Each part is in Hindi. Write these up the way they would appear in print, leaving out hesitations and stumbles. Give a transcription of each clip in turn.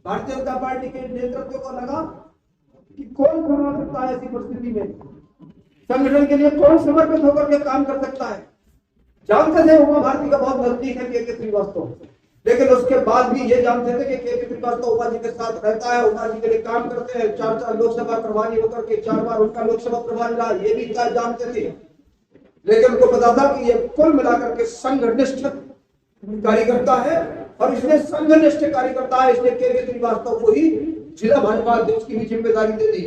भारतीय जनता पार्टी के नेतृत्व को लगा कि कौन करवा सकता है ऐसी परिस्थिति में, संगठन के लिए कौन समर्पित होकर के काम कर सकता है। जानते थे उमा भारती का बहुत नजदीक है के श्रीवास्तव, लेकिन उसके बाद भी ये जानते थे कि के श्रीवास्तव उमा जी के साथ रहता है, उमा जी के लिए काम करते हैं। 4 लोकसभा प्रभारी होकर के 4 बार उनका लोकसभा प्रभारी रहा, ये भी जानते थे। लेकिन उनको पता था कि ये कुल मिलाकर के संघनिष्ठ कार्यकर्ता है और इसलिए संघनिष्ठ कार्यकर्ता है, इसलिए के श्रीवास्तव को ही जिला भाजपा अध्यक्ष की भी जिम्मेदारी दे दी।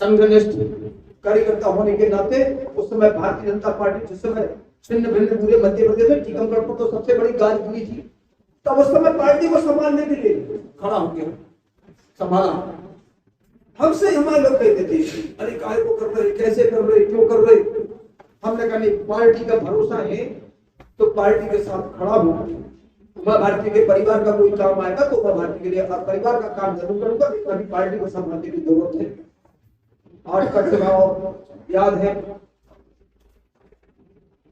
संघनिष्ठ कार्यकर्ता होने के नाते उस समय भारतीय जनता पार्टी जिस समय छिन्न भिन्न पूरे मध्य प्रदेश में टीकमगढ़ को तो सबसे बड़ी गाज गिरी थी, तब उस समय पार्टी को संभालने के लिए खड़ा हो गया, संभाला। हमसे हमारे लोग कहते थे अरे काय को कर रहे, कैसे कर रहे, क्यों कर रहे। हमने कहा नहीं, पार्टी का भरोसा है तो पार्टी के साथ खड़ा हूं। उमा भारती के परिवार का कोई काम आएगा तो उमा भारती के लिए परिवार का काम जरूर करूंगा, लेकिन पार्टी को संभालने की जरूरत है। 8 का चुनाव याद है,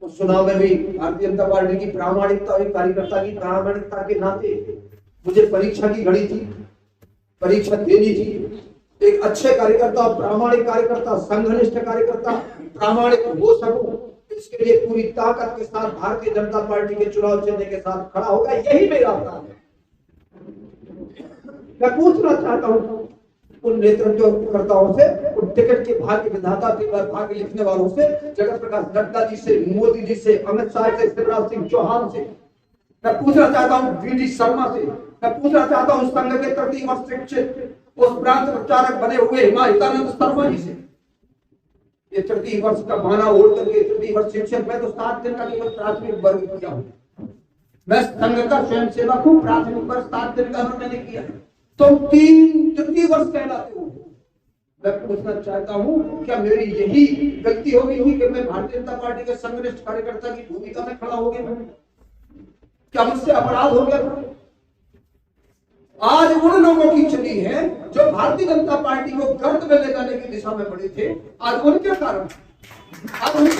उस चुनाव में भी भारतीय जनता पार्टी की प्रामाणिकता और कार्यकर्ता की प्रामाणिकता के नाते मुझे परीक्षा की घड़ी थी, परीक्षा देनी थी। एक अच्छे कार्यकर्ता, प्रामाणिक कार्यकर्ता, संघनिष्ठ कार्यकर्ता प्रामाणिक हो सकूं, इसके लिए पूरी ताकत के साथ भारतीय जनता पार्टी के चुनाव चिन्ह के साथ खड़ा होगा, यही मेरा काम है। मैं पूछना चाहता हूं उन नेतृत्वकर्ताओं से, उन टिकट के भाग्य विधाता के भाग्य लिखने वालों से, जगत प्रकाश नड्डा जी से, मोदी जी से, अमित शाह से, शिवराज सिंह चौहान से, मैं पूछना चाहता हूँ वीडी शर्मा से, मैं पूछना चाहता हूँ संघ के 30 वर्ष शिक्षित उस प्रांत प्रचारक बने हुए हिमायतानंद शर्मा जी से। ये 30 वर्ष का बहाना ओढ़ करके 30 वर्ष शिक्षक, मैं तो 7 दिन का केवल प्राथमिक वर्ग किया हूँ। मैं संघ का स्वयं सेवक हूँ, प्राथमिक वर्ग 7 दिन का मैंने किया। तुम 30 वर्ष कहलाते हो। मैं पूछना चाहता हूँ क्या मेरी यही गलती हो गई थी कि मैं भारतीय जनता पार्टी के संघनिष्ठ कार्यकर्ता की भूमिका में खड़ा हो गया? क्या मुझसे अपराध हो गया? आज उन लोगों की चली है जो भारतीय जनता पार्टी को गर्त में ले जाने की दिशा में बढ़े थे, आज उनके कारण, आज उनके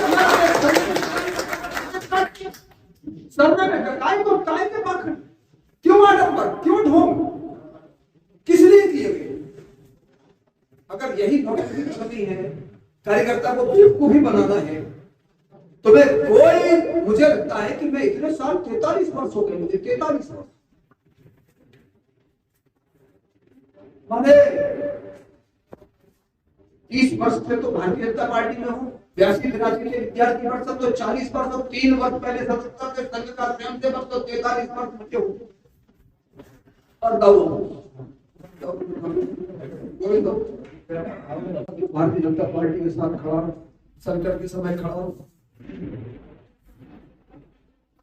सर्वे में काय के पाखंड, क्यों आडंबर, क्यों ढोंग, किस लिए किए गए? अगर यही भक्ति है, कार्यकर्ता को बेवकूफी बनाना है, तो मैं कोई, मुझे लगता है कि मैं इतने साल 43 वर्ष हो गए मुझे, 43 वर्ष माने 30 वर्ष से तो भारतीय जनता पार्टी में हूँ, 82-83 के विद्यार्थी वर्ष तो 40 वर्ष और 3 वर्ष पहले 77 के संघ का स्वयंसेवक तो 43 वर्ष मुझे हूँ और भारतीय जनता पार्टी के साथ खड़ा, संकट के समय खड़ा,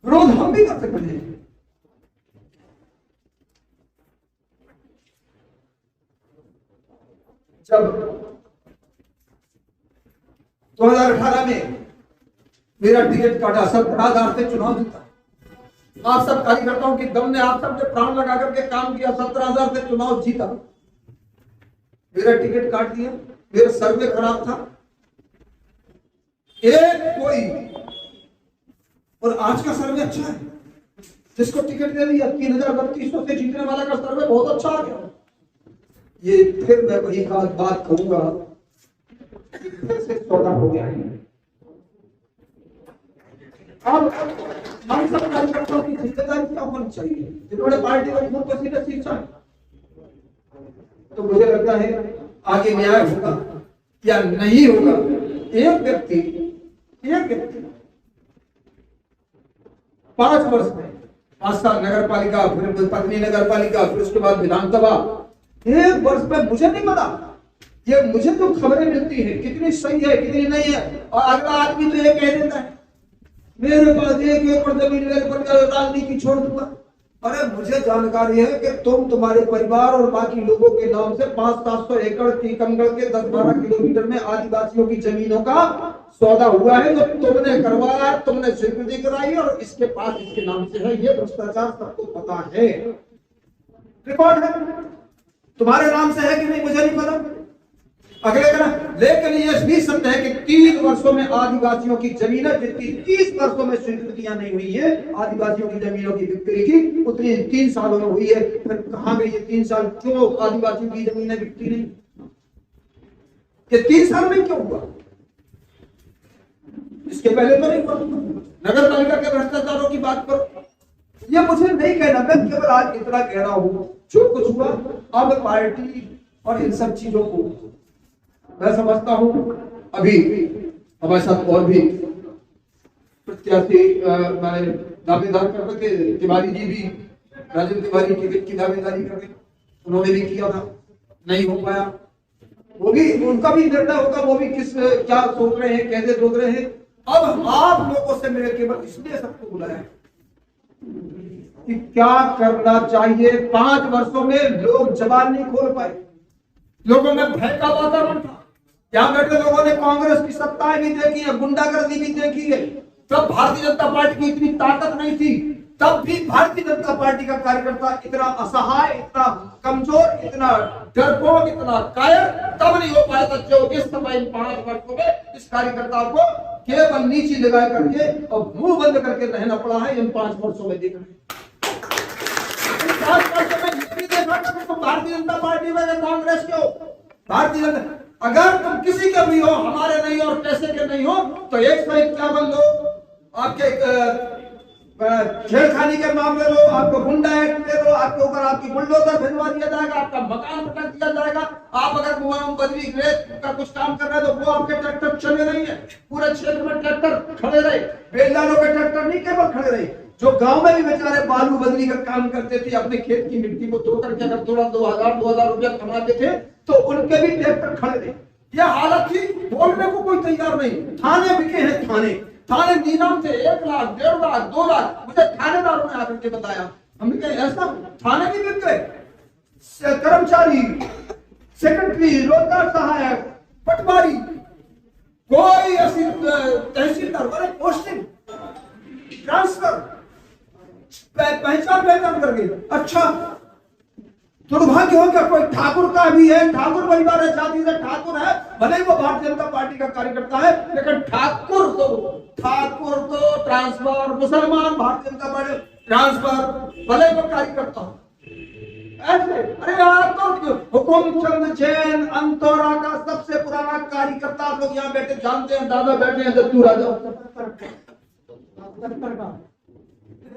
विरोध हम भी कर सकते हैं। जब 2018 में मेरा टिकट काटा, 17,000 से चुनाव जीता, आप सब कार्यकर्ताओं की दम ने, आप सब ने प्राण लगा करके काम किया, 17,000 से चुनाव जीता, मेरा टिकट काट दिया, मेरा सर्वे खराब था, एक कोई, और आज का सर्वे अच्छा है, जिसको टिकट दे दिया 3,3200 से जीतने वाला का सर्वे बहुत अच्छा आ गया। ये फिर मैं वही बात कहूंगा, फिर से सौदा हो गया है। अब हम सब कार्यकर्ताओं की जिम्मेदारी क्या होनी चाहिए, जिन्होंने पार्टी को खून पसीने सींचा, तो मुझे लगता है आगे न्याय होगा या नहीं होगा। एक व्यक्ति 5 वर्ष में 5 साल नगर पालिका, फिर पत्नी नगर पालिका, फिर उसके बाद विधानसभा, 1 वर्ष में मुझे नहीं पता, ये मुझे तो खबरें मिलती है कितनी सही है कितनी नहीं है, और अगला आदमी तो ये कह देता है मेरे पास 1 एकड़ जमीन मेरे पर राजनीति छोड़ दूंगा। अरे मुझे जानकारी है कि तुम्हारे परिवार और बाकी लोगों के नाम से 500-700 एकड़ टीकमगढ़ के 10-12 किलोमीटर में आदिवासियों की जमीनों का सौदा हुआ है, जो तुमने करवाया, तुमने स्वीकृति कराई और इसके पास इसके नाम से है। ये भ्रष्टाचार सबको पता है, रिकॉर्ड है, तुम्हारे नाम से है कि नहीं मुझे नहीं पता, अगले का लेकिन ये भी सत्य है कि 3 वर्षों में आदिवासियों की जमीनें जितनी 30 वर्षों में स्वीकृतियां नहीं हुई है आदिवासियों की जमीनों की बिक्री की, उतनी 3 सालों में हुई है। फिर कहां गई ये 3 साल? क्यों आदिवासियों की जमीनें बिकती नहीं? ये 3 साल में क्यों हुआ? इसके पहले तो नहीं हुआ। नगर पालिका के भ्रष्टाचारों की बात करो, ये मुझे नहीं कहना, मैं केवल आज इतना कह रहा हूं जो कुछ हुआ। अब पार्टी और इन सब चीजों को मैं समझता हूं अभी हमारे साथ और भी प्रत्याशी मैंने दावेदार कर रखे, तिवारी जी भी, राजेंद्र तिवारी टिकट की दावेदारी कर रहे, उन्होंने भी किया था, नहीं हो पाया। वो भी उनका भी निर्णय होगा, वो भी किस क्या सोच रहे हैं, कैसे सोच रहे हैं। अब आप लोगों से मेरे केवल इसलिए सबको बुलाया है कि क्या करना चाहिए। 5 वर्षों में लोग जबान नहीं खोल पाए, लोगों में भय का वातावरण था। यहां बैठे लोगों ने कांग्रेस की सत्ताएं भी देखी है, गुंडागर्दी भी देखी है। तब भारतीय जनता पार्टी की इतनी ताकत नहीं थी, तब भी भारतीय जनता पार्टी का कार्यकर्ता इतना असहाय, इतना कमजोर, इतना डरपोक, इतना कायर तब नहीं हो पाया था जो इस समय इन 5 वर्षों में इस कार्यकर्ता को केवल नीचे लगा करके और मुंह बंद करके रहना पड़ा है। इन 5 वर्षों में देख रहे हैं, 5 वर्षों में ये भी देखा कि तुम भारतीय जनता पार्टी में कांग्रेस के हो, भारतीय जनता, अगर तुम किसी के भी हो, हमारे नहीं और पैसे के नहीं हो, तो 151 लोग आपके छेड़खानी के मामले लो, आपको गुंडा एक्ट दे दो, आपके ऊपर आपकी बुलडोजर भिजवा दिया जाएगा, आपका मकान पटक दिया जाएगा। आप अगर बदली रेत का कुछ काम कर रहे हैं तो वो आपके ट्रैक्टर चले नहीं है, पूरे क्षेत्र में ट्रैक्टर खड़े रहे, बेलदारों के ट्रैक्टर नहीं केवल खड़े रहे, जो गांव में भी बेचारे बालू बदली का काम करते थे, अपने खेत की मिट्टी को तोड़ करके अगर थोड़ा 2000 रुपया कमाते थे तो उनके भी ट्रैक्टर खड़े रहे। यह हालत थी, बोलने को कोई तैयार नहीं। थाने बिके हैं, थाने नीलाम थे, 1 लाख, 1.5 लाख, 2 लाख, मुझे थानेदारों ने आकर के बताया। हमने कहा ऐसा थाने भी बिक गए, कर्मचारी, सेक्रेटरी, रोजगार सहायक, पटवारी, कोई ऐसी तहसीलदार वाले पोस्टिंग ट्रांसफर पहचान कर गई। अच्छा, दुर्भाग्य हो क्या कोई ठाकुर का भी है, ठाकुर परिवार है, जाति से ठाकुर है, भले वो भारतीय जनता पार्टी का कार्यकर्ता है, लेकिन ठाकुर तो ट्रांसफर, मुसलमान भारतीय जनता पार्टी ट्रांसफर, भले वो कार्यकर्ता हो ऐसे। अरे यार, तो हुकुमचंद जैन अंतोरा का सबसे पुराना कार्यकर्ता, आप लोग यहाँ बैठे जानते हैं, दादा बैठे हैं दत्तू राजा,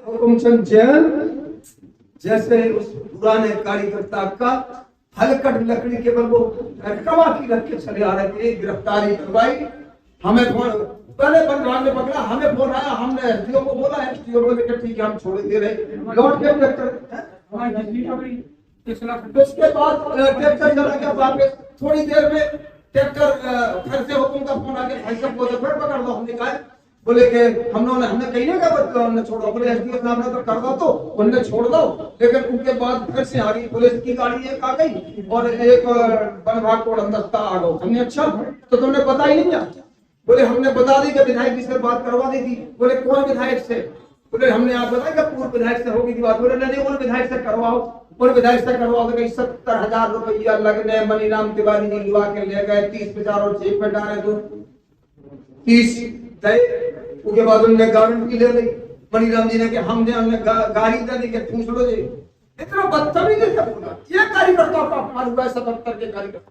हुकुमचंद जैन जैसे उस पुराने कार्यकर्ता का हलकट लकड़ी केवल वो कमा की रख के चले आ रहे थे, गिरफ्तारी करवाई। हमें फोन पहले बंधुआन ने पकड़ा, हमें फोन आया, हमने एसडीओ को बोला, एसडीओ को लेकर ठीक है हम छोड़ दे रहे, लौट के ट्रैक्टर उसके बाद ट्रैक्टर चला गया वापस। थोड़ी देर में ट्रैक्टर फिर से हुकुम का फोन आ गया, भाई साहब को तो फिर पकड़ लो। हमने कहा, बोले कि हमने कहीं नहीं कहा हमने छोड़ो, बोले एसडीओ साहब ने तो कर दो, तो उन्होंने छोड़ दो। लेकिन उनके बाद फिर से आ गई पुलिस की गाड़ी, एक आ गई और एक वन विभाग को दस्ता आ गया। हमने अच्छा तो तुमने पता ही नहीं क्या? बोले हमने बता दी कि विधायक जी से बात करवा दी थी। बोले कौन विधायक से? बोले हमने आप बताया कि पूर्व विधायक से होगी बात। बोले नहीं, उन विधायक से करवाओ, उन विधायक से करवाओ। तो 70,000 रुपया लगने मनीराम तिवारी जी लुआ के ले गए, 30 बेचारों जेब में डाले, तो 30 उसके बाद उन्होंने गारंटी ले ली मनीराम जी ने कि हमने गाड़ी देने के पूछ लो जी। इतना बदतमीजी से बोला, ये कार्यकर्ता का अपमान हुआ है 77 के कार्यकर्ता।